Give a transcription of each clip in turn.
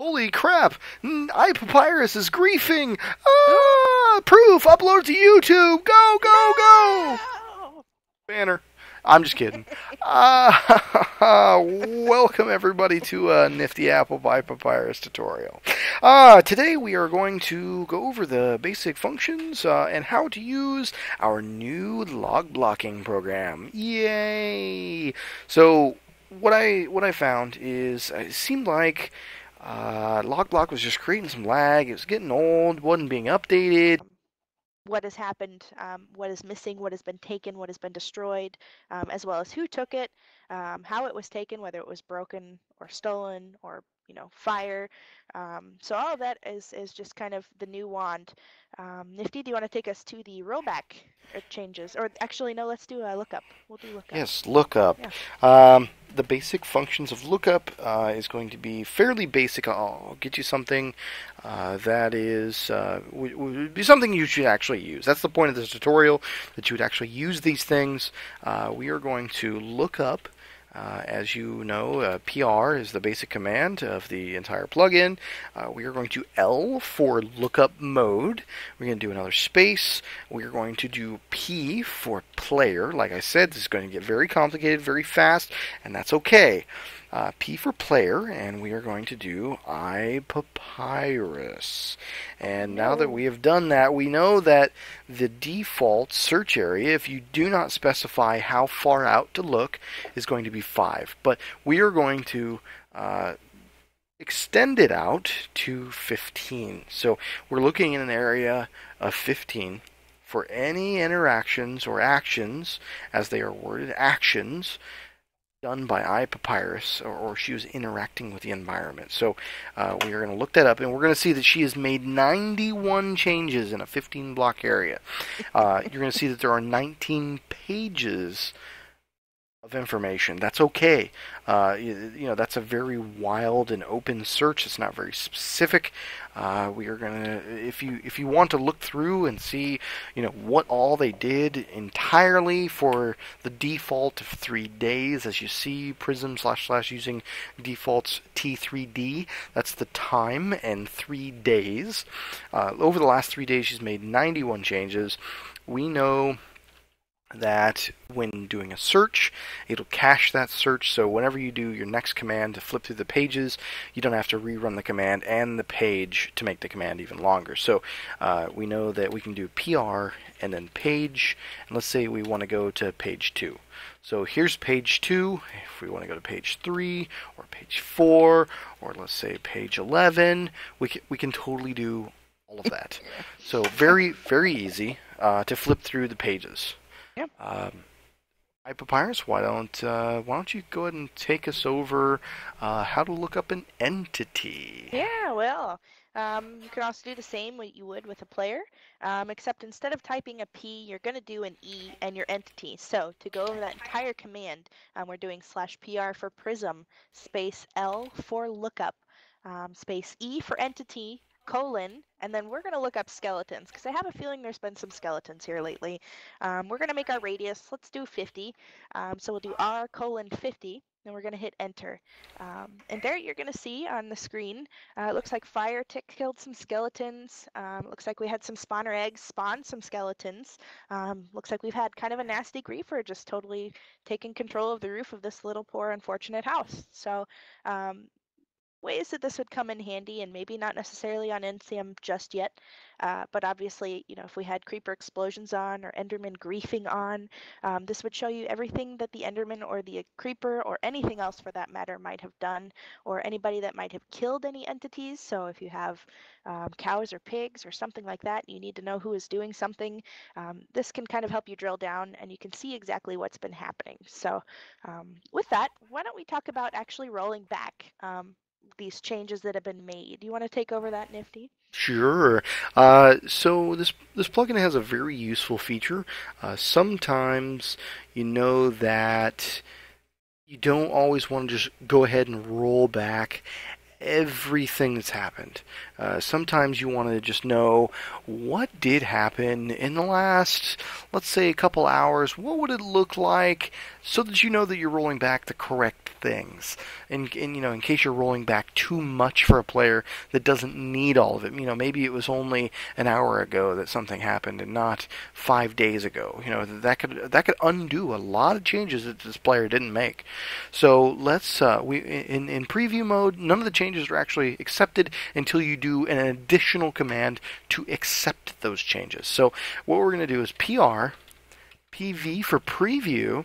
Holy crap! iPapyrus is griefing! Ah! Proof! Upload to YouTube! Go, go, go! No! Banner. I'm just kidding. Welcome everybody to a nifty apple pie papyrus tutorial. Today we are going to go over the basic functions and how to use our new log blocking program. Yay! So what I found is it seemed like log block was just creating some lag. It was getting old, wasn't being updated. What has happened, what is missing, what has been taken, what has been destroyed, as well as who took it, how it was taken, whether it was broken or stolen or fire. So all of that is just kind of the new wand. Nifty, do you want to take us to the rollback changes? Or actually, no, let's do a lookup. We'll do lookup. Yes, lookup. Yeah. The basic functions of lookup is going to be fairly basic. I'll get you something that is would be something you should actually use. That's the point of this tutorial, that you would actually use these things. We are going to look up. As you know, PR is the basic command of the entire plugin. We are going to L for lookup mode. We're going to do another space. We are going to do P for player. Like I said, this is going to get very complicated very fast, and that's okay. P for player, and we are going to do iPapyrus. And now that we have done that, we know that the default search area, if you do not specify how far out to look, is going to be 5. But we are going to extend it out to 15. So we're looking in an area of 15 for any interactions or actions, as they are worded, actions done by iPapyrus, or she was interacting with the environment. So we are going to look that up, and we're going to see that she has made 91 changes in a 15 block area. You're going to see that there are 19 pages of information. That's okay. That's a very wild and open search. It's not very specific. We are gonna, if you want to look through and see, what all they did entirely for the default of 3 days, as you see, Prism / using defaults T3D. That's the time and 3 days. Over the last 3 days, she's made 91 changes. We know that when doing a search, it'll cache that search, so whenever you do your next command to flip through the pages, you don't have to rerun the command and the page to make the command even longer. So we know that we can do PR and then page, and let's say we want to go to page 2. So here's page 2. If we want to go to page 3 or page 4, or let's say page 11, we can totally do all of that. So very, very easy to flip through the pages. Yep. iPapyrus, why don't you go ahead and take us over how to look up an entity? Yeah, well, you can also do the same what you would with a player, except instead of typing a P, you're going to do an E and your entity. So to go over that entire command, we're doing /PR for Prism, space L for lookup, space E for entity, colon, and then we're going to look up skeletons, because I have a feeling there's been some skeletons here lately. We're going to make our radius, let's do 50. So we'll do R:50. Then we're going to hit enter. And there you're going to see on the screen, it looks like fire tick killed some skeletons. Looks like we had some spawner eggs spawn some skeletons. Looks like we've had kind of a nasty griefer just totally taking control of the roof of this little poor unfortunate house. So ways that this would come in handy, and maybe not necessarily on NCM just yet, but obviously, if we had creeper explosions on or enderman griefing on, this would show you everything that the enderman or the creeper or anything else for that matter might have done, or anybody that might have killed any entities. So if you have cows or pigs or something like that, you need to know who is doing something. This can kind of help you drill down, and you can see exactly what's been happening. So with that, why don't we talk about actually rolling back these changes that have been made. Do you want to take over that, Nifty? Sure. So this plugin has a very useful feature. Sometimes you know that you don't always want to just go ahead and roll back everything that's happened. Sometimes you want to just know what did happen in the last, let's say, a couple hours. What would it look like, so that you know that you're rolling back the correct things. And in case you're rolling back too much for a player that doesn't need all of it. Maybe it was only an hour ago that something happened and not 5 days ago. That could undo a lot of changes that this player didn't make. So let's in preview mode, none of the changes are actually accepted until you do an additional command to accept those changes. So what we're going to do is PR, PV for preview,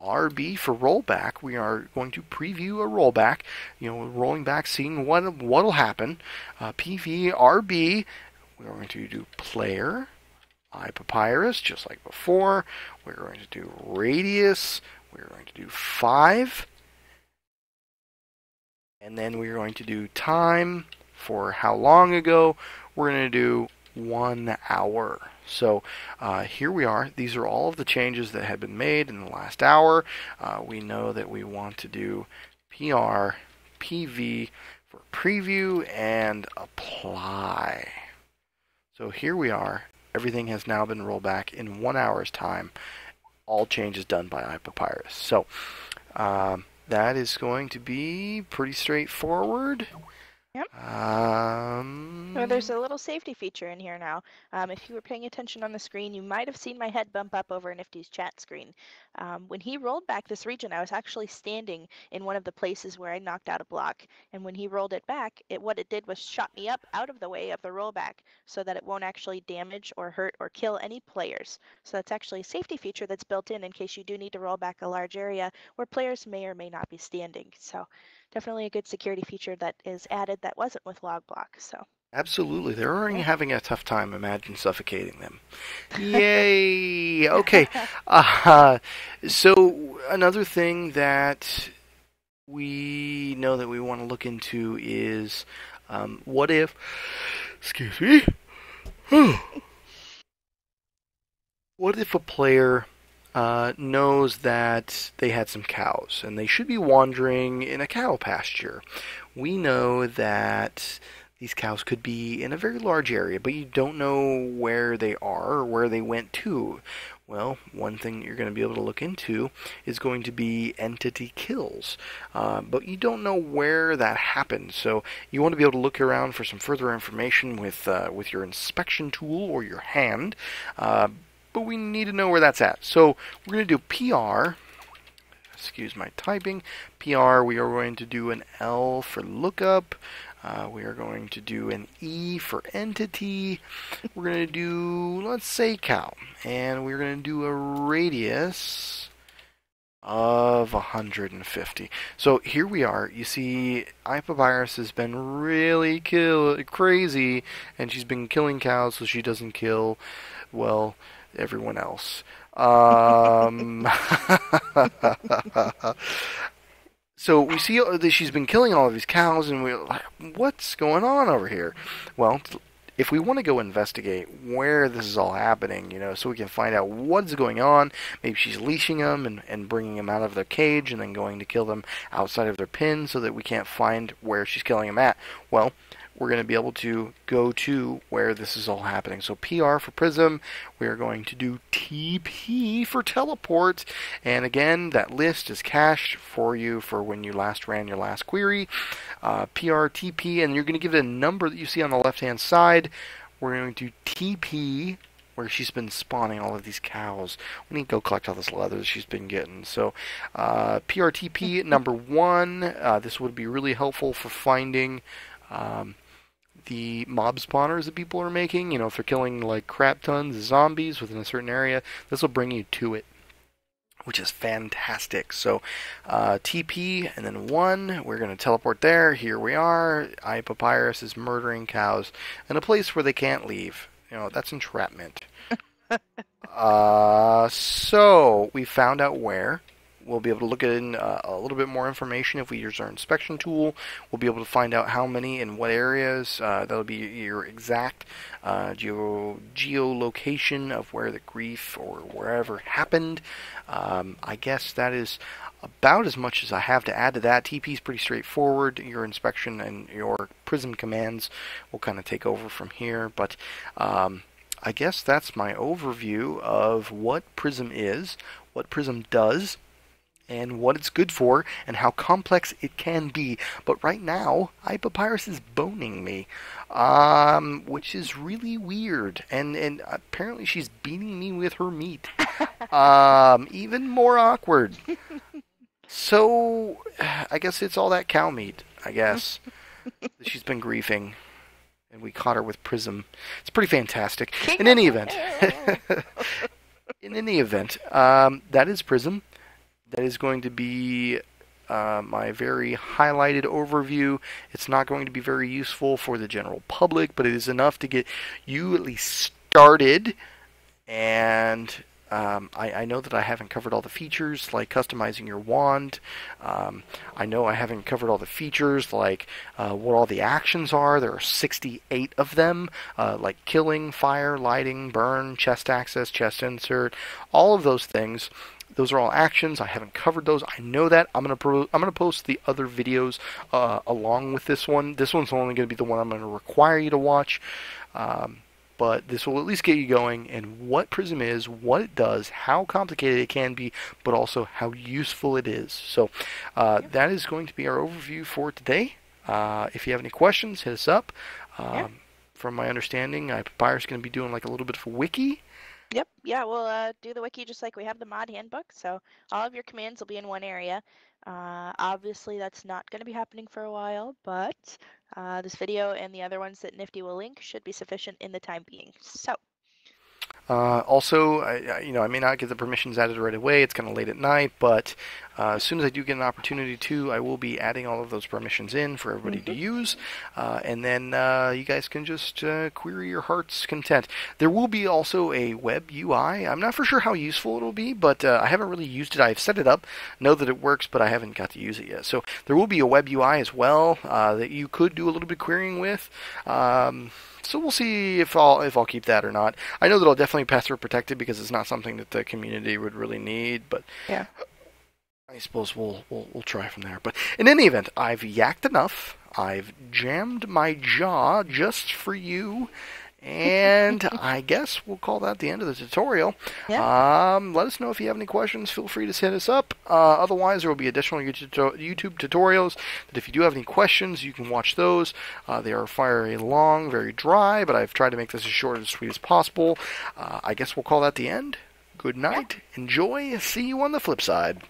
RB for rollback. We are going to preview a rollback, rolling back, seeing what'll happen. PV, RB, we're going to do player, iPapyrus, just like before. We're going to do radius, we're going to do 5. And then we're going to do time for how long ago. We're going to do 1 hour. So here we are. These are all of the changes that have been made in the last hour. We know that we want to do PR, PV for preview, and apply. So here we are. Everything has now been rolled back in 1 hour's time. All changes done by iPapyrus. So that is going to be pretty straightforward. Yep. There's a little safety feature in here now. If you were paying attention on the screen, you might have seen my head bump up over Nifty's chat screen. When he rolled back this region, I was actually standing in one of the places where I knocked out a block. And when he rolled it back, what it did was shot me up out of the way of the rollback so that it won't actually damage or hurt or kill any players. So that's actually a safety feature that's built in case you do need to roll back a large area where players may or may not be standing. So definitely a good security feature that is added that wasn't with Logblock. So absolutely, they're already having a tough time. Imagine suffocating them. Yay! Okay. So another thing that we know that we want to look into is what if? Excuse me. What if a player knows that they had some cows and they should be wandering in a cow pasture? We know that these cows could be in a very large area, but you don't know where they are or where they went to. Well, one thing that you're going to be able to look into is going to be entity kills. But you don't know where that happened, so you want to be able to look around for some further information with your inspection tool or your hand. But we need to know where that's at. So we're going to do PR. Excuse my typing. PR, we are going to do an L for lookup. We are going to do an E for entity. We're going to do, let's say, cow. And we're going to do a radius of 150. So here we are. You see, iPapyrus has been really crazy, and she's been killing cows so she doesn't kill, well, everyone else. So we see that she's been killing all of these cows, and we're like, what's going on over here? Well, if we want to go investigate where this is all happening, so we can find out what's going on, maybe she's leashing them and bringing them out of their cage and then going to kill them outside of their pen so that we can't find where she's killing them at. Well, we're going to be able to go to where this is all happening. So PR for Prism, we are going to do TP for teleport, and again, that list is cached for you for when you last ran your last query. PR, TP, and you're going to give it a number that you see on the left-hand side. We're going to TP where she's been spawning all of these cows. We need to go collect all this leather that she's been getting. So PRTP number 1, this would be really helpful for finding the mob spawners that people are making. If they're killing like crap tons of zombies within a certain area, this will bring you to it, which is fantastic. So TP and then 1, we're going to teleport there. Here we are. iPapyrus is murdering cows in a place where they can't leave. That's entrapment. So we found out where. We'll be able to look at a little bit more information if we use our inspection tool. We'll be able to find out how many in what areas. That'll be your exact geolocation of where the grief or wherever happened. I guess that is about as much as I have to add to that. TP is pretty straightforward. Your inspection and your Prism commands will kind of take over from here. But I guess that's my overview of what Prism is, what Prism does, and what it's good for, and how complex it can be. But right now, iPapyrus is boning me, which is really weird. And apparently she's beating me with her meat. Even more awkward. So, I guess it's all that cow meat, I guess. She's been griefing, and we caught her with Prism. It's pretty fantastic. In any event, that is Prism. That is going to be my very highlighted overview. It's not going to be very useful for the general public, but it is enough to get you at least started. And I know that I haven't covered all the features, like customizing your wand. I know I haven't covered all the features, like what all the actions are. There are 68 of them, like killing, fire, lighting, burn, chest access, chest insert, all of those things. Those are all actions. I haven't covered those. I know that. I'm gonna post the other videos along with this one. This one's only going to be the one I'm going to require you to watch. But this will at least get you going and what Prism is, what it does, how complicated it can be, but also how useful it is. So that is going to be our overview for today. If you have any questions, hit us up. From my understanding, Papyrus is going to be doing like a little bit of a wiki. Yep. Yeah, we'll do the wiki just like we have the mod handbook. So all of your commands will be in one area. Obviously, that's not going to be happening for a while, but this video and the other ones that Nifty will link should be sufficient in the time being. So. Also, I may not get the permissions added right away. It's kind of late at night, but as soon as I do get an opportunity to, I will be adding all of those permissions in for everybody to use, and then you guys can just query your heart's content. There will be also a web UI. I'm not for sure how useful it'll be, but I haven't really used it. I've set it up, know that it works, but I haven't got to use it yet. So there will be a web UI as well that you could do a little bit of querying with. So we'll see if I'll keep that or not. I know that I'll definitely password protect it because it's not something that the community would really need, but yeah. I suppose we'll try from there. But in any event, I've yacked enough. I've jammed my jaw just for you. And I guess we'll call that the end of the tutorial. Yeah. Let us know if you have any questions. Feel free to hit us up. Otherwise, there will be additional YouTube tutorials that if you do have any questions, you can watch those. They are very long, very dry, but I've tried to make this as short and sweet as possible. I guess we'll call that the end. Good night. Yeah. Enjoy. See you on the flip side.